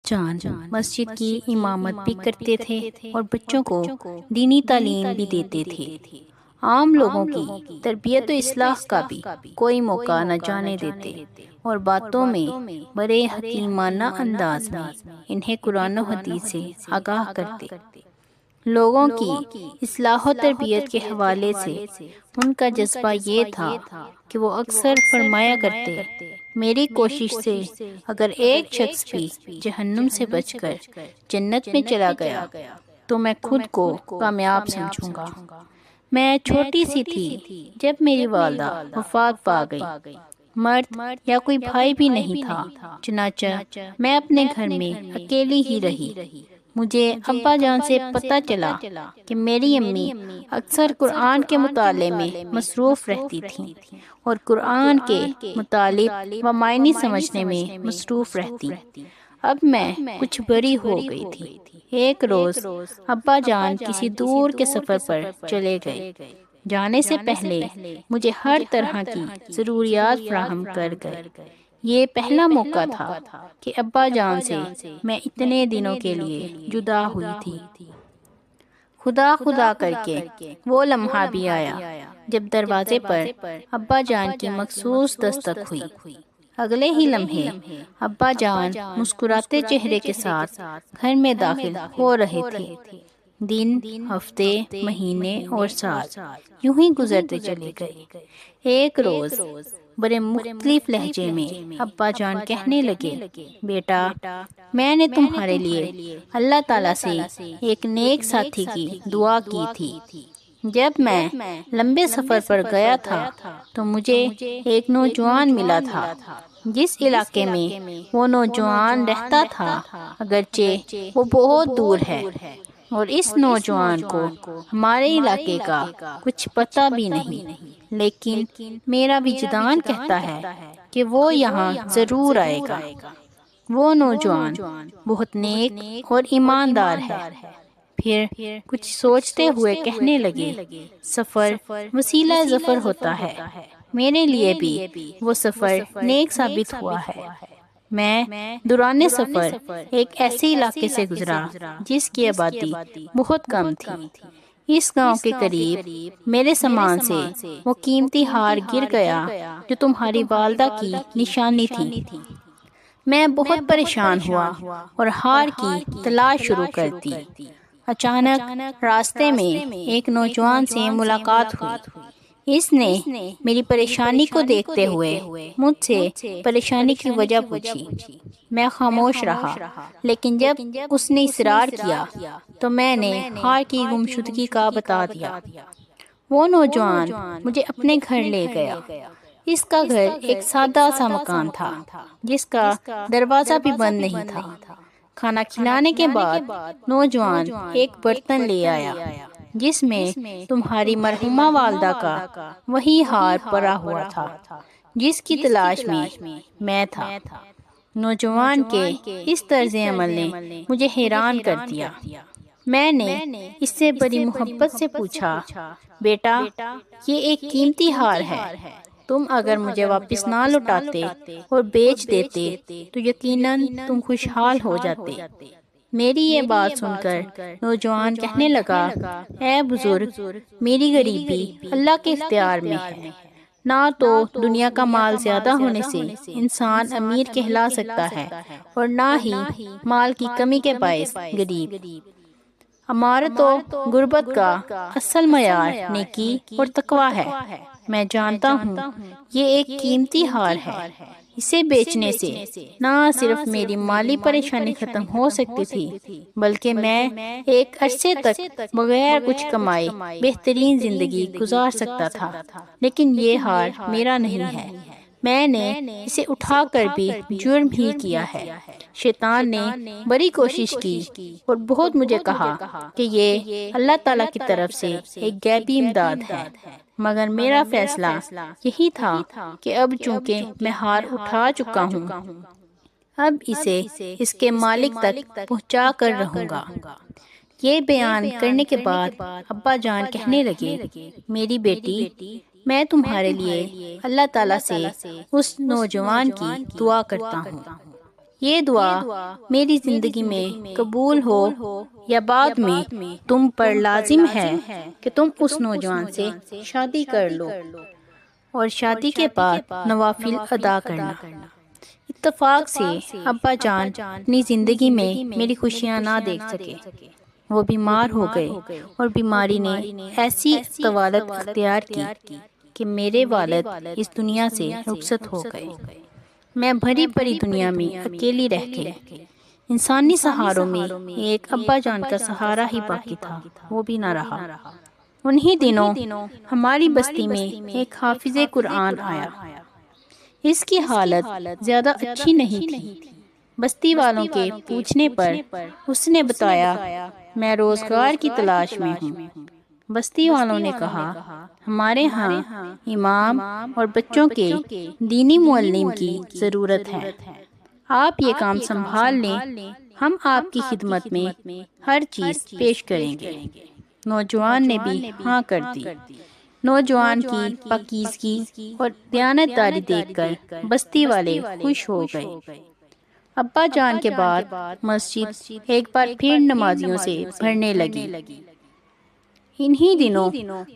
جان مسجد کی امامت بھی کرتے تھے اور بچوں کو دینی تعلیم بھی دیتے تھے۔ عام لوگوں کی تربیت و اصلاح کا بھی کوئی موقع نہ جانے دیتے اور باتوں میں بڑے حکیمانہ انداز میں انہیں قرآن و حدیث سے آگاہ کرتے۔ لوگوں کی اصلاح و تربیت کے حوالے سے ان کا جذبہ یہ تھا کہ وہ اکثر فرمایا کرتے، میری کوشش سے اگر ایک شخص بھی جہنم سے بچ کر جنت میں چلا گیا تو میں خود کو کامیاب سمجھوں گا۔ میں چھوٹی سی تھی جب میری والدہ وفات پا گئی۔ مرد یا کوئی بھائی بھی نہیں تھا، چنانچہ میں اپنے گھر میں اکیلی ہی رہی۔ مجھے ابا جان سے پتہ چلا کہ میری امی اکثر قرآن کے مطالعے میں مصروف رہتی تھیں اور قرآن کے مطالب و معنی سمجھنے میں مصروف رہتی۔ اب میں کچھ بڑی ہو گئی تھی۔ ایک روز ابا جان کسی دور کے سفر پر چلے گئے۔ جانے سے پہلے مجھے ہر طرح کی ضروریات فراہم کر گئے۔ یہ پہلا موقع تھا کہ ابا جان سے میں اتنے دنوں کے لیے جدا ہوئی تھی۔ خدا خدا کر کے وہ لمحہ بھی آیا جب دروازے پر ابا جان کی مخصوص دستک ہوئی۔ اگلے ہی لمحے ابا جان مسکراتے چہرے کے ساتھ گھر میں داخل ہو رہے تھے۔ دن، ہفتے، مہینے اور سال یوں ہی گزرتے چلے گئے۔ ایک روز بڑے مختلف لہجے میں ابا جان کہنے لگے، بیٹا میں نے تمہارے لیے اللہ تعالیٰ سے ایک نیک ساتھی کی دعا کی تھی۔ جب میں لمبے سفر پر گیا تھا تو مجھے ایک نوجوان ملا تھا۔ جس علاقے میں وہ نوجوان رہتا تھا اگرچہ وہ بہت دور ہے اور اس نوجوان کو ہمارے علاقے کا کچھ پتہ بھی نہیں، لیکن میرا وجدان کہتا ہے کہ وہ یہاں ضرور آئے گا۔ وہ نوجوان بہت نیک اور ایماندار ہے۔ پھر کچھ سوچتے ہوئے کہنے لگے، سفر وسیلہ ظفر ہوتا ہے، میرے لیے بھی وہ سفر نیک ثابت ہوا ہے۔ میں دوران سفر ایک ایسے علاقے سے گزرا جس کی آبادی بہت کم تھی۔ اس گاؤں کے قریب میرے سامان سے وہ قیمتی ہار گر گیا جو تمہاری والدہ کی نشانی تھی۔ میں بہت پریشان ہوا اور ہار کی تلاش شروع کر دی۔ اچانک راستے میں ایک نوجوان سے ملاقات ہوئی۔ اس نے میری پریشانی کو دیکھتے ہوئے مجھ سے پریشانی کی وجہ پوچھی۔ میں خاموش رہا، لیکن جب اس نے اصرار کیا تو میں نے ہار کی گمشدگی کا بتا دیا۔ وہ نوجوان مجھے اپنے گھر لے گیا۔ اس کا گھر ایک سادہ سا مکان تھا جس کا دروازہ بھی بند نہیں تھا۔ کھانا کھلانے کے بعد نوجوان ایک برتن لے آیا جس میں تمہاری مرحومہ والدہ کا وہی ہار پڑا ہوا تھا جس کی تلاش میں تھا۔ نوجوان کے اس طرز عمل نے مجھے حیران کر دیا۔ میں نے اس سے بڑی محبت سے پوچھا، بیٹا یہ ایک قیمتی ہار ہے، تم اگر مجھے واپس نہ لوٹاتے اور بیچ دیتے تو یقیناً تم خوشحال ہو جاتے۔ میری یہ بات سن کر نوجوان کہنے لگا، اے بزرگ میری غریبی اللہ کے اختیار میں ہے۔ نہ تو دنیا کا مال زیادہ ہونے سے انسان امیر کہلا سکتا ہے اور نہ ہی مال کی کمی کے باعث غریب۔ امارت و غربت کا اصل معیار نیکی اور تقوی ہے۔ میں جانتا ہوں یہ ایک قیمتی ہار ہے۔ اسے بیچنے سے نہ صرف میری مالی پریشانی ختم ہو سکتی تھی بلکہ میں ایک عرصے تک بغیر کچھ کمائے بہترین زندگی گزار سکتا تھا، لیکن یہ ہار میرا نہیں ہے۔ میں نے اسے اٹھا کر بھی جرم ہی کیا ہے۔ شیطان نے بڑی کوشش کی اور بہت مجھے کہا کہ یہ اللہ تعالیٰ کی طرف سے ایک غیبی امداد ہے، مگر میرا فیصلہ یہی تھا کہ اب چونکہ میں ہار اٹھا چکا ہوں، اب اسے اس کے مالک تک پہنچا کر رہوں گا۔ یہ بیان کرنے کے بعد ابا جان کہنے لگے، میری بیٹی میں تمہارے لیے اللہ تعالیٰ سے اس نوجوان کی دعا کرتا ہوں۔ یہ دعا میری زندگی میں قبول ہو یا بعد میں تم پر لازم ہے کہ تم اس نوجوان سے شادی کر لو اور شادی کے بعد نوافل ادا کرنا۔ اتفاق سے ابا جان اپنی زندگی میں میری خوشیاں نہ دیکھ سکے، وہ بیمار ہو گئے اور بیماری نے ایسی طوالت اختیار کی کہ میرے والد اس دنیا سے رخصت ہو گئے۔ میں بھری پڑی دنیا میں اکیلی رہ گئی۔ انسانی سہاروں میں ایک ابا جان کا سہارا ہی باقی تھا، وہ بھی نہ رہا۔ انہی دنوں ہماری بستی میں ایک حافظ قرآن آیا۔ اس کی حالت زیادہ اچھی نہیں تھی۔ بستی والوں کے پوچھنے پر اس نے بتایا، میں روزگار کی تلاش میں ہوں۔ بستی والوں نے کہا، ہمارے ہاں امام اور بچوں کے دینی معلم کی ضرورت ہے، آپ یہ کام سنبھال لیں، ہم آپ کی خدمت میں ہر چیز پیش کریں گے۔ نوجوان نے بھی ہاں کر دی۔ نوجوان کی پاکیزگی اور دیانتداری دیکھ کر بستی والے خوش ہو گئے۔ ابا جان کے بعد مسجد ایک بار پھر نمازیوں سے بھرنے لگی۔ انہی دنوں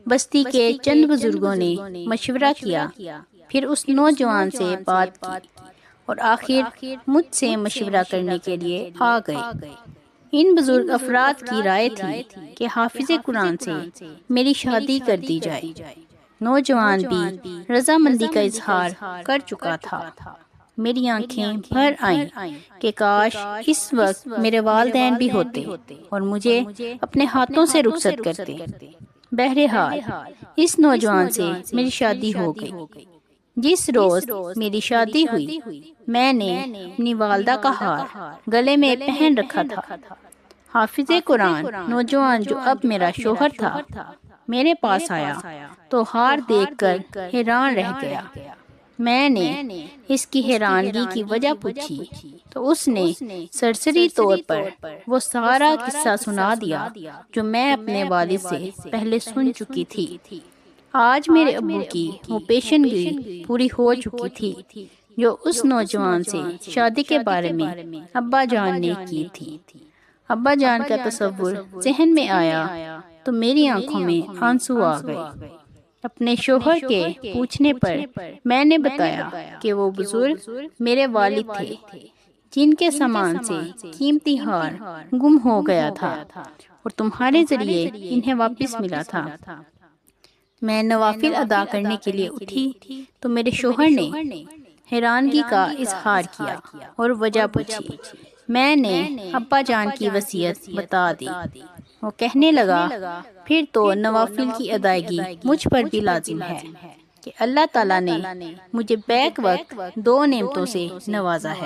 بستی کے چند بزرگوں نے مشورہ کیا، پھر اس نوجوان سے بات کی اور آخر مجھ سے مشورہ کرنے کے لیے آ گئے۔ ان بزرگ افراد کی رائے تھی کہ حافظ قرآن سے میری شادی کر دی جائے۔ نوجوان بھی رضامندی کا اظہار کر چکا تھا۔ میری آنکھیں بھر آئیں کہ کاش اس وقت میرے والدین بھی ہوتے اور مجھے اپنے ہاتھوں سے رخصت کرتے۔ بہرحال اس نوجوان سے میری شادی ہو گئی۔ جس روز میری شادی ہوئی، میں نے اپنی والدہ کا ہار گلے میں پہن رکھا تھا۔ حافظ قرآن نوجوان جو اب میرا شوہر تھا میرے پاس آیا تو ہار دیکھ کر حیران رہ گیا۔ میں نے اس کی حیرانگی کی وجہ پوچھی تو اس نے سرسری طور پر وہ سارا قصہ سنا دیا جو میں اپنے والد سے پہلے سن چکی تھی۔ آج میرے ابو کی وہ پیشن گوئی پوری ہو چکی تھی جو اس نوجوان سے شادی کے بارے میں ابا جان نے کی تھی۔ ابا جان کا تصور ذہن میں آیا تو میری آنکھوں میں آنسو آ گئے۔ اپنے شوہر کے پوچھنے پر میں نے بتایا کہ وہ بزرگ میرے والد تھے جن کے سامان سے قیمتی ہار گم ہو گیا تھا اور تمہارے ذریعے انہیں واپس ملا تھا۔ میں نوافل ادا کرنے کے لیے اٹھی تو میرے شوہر نے حیرانگی کا اظہار کیا اور وجہ پوچھی۔ میں نے ابا جان کی وصیت بتا دی۔ وہ کہنے لگا، پھر تو نوافل کی ادائیگی مجھ پر بھی لازم ہے کہ اللہ تعالیٰ نے مجھے بیک وقت 2 نعمتوں سے نوازا ہے۔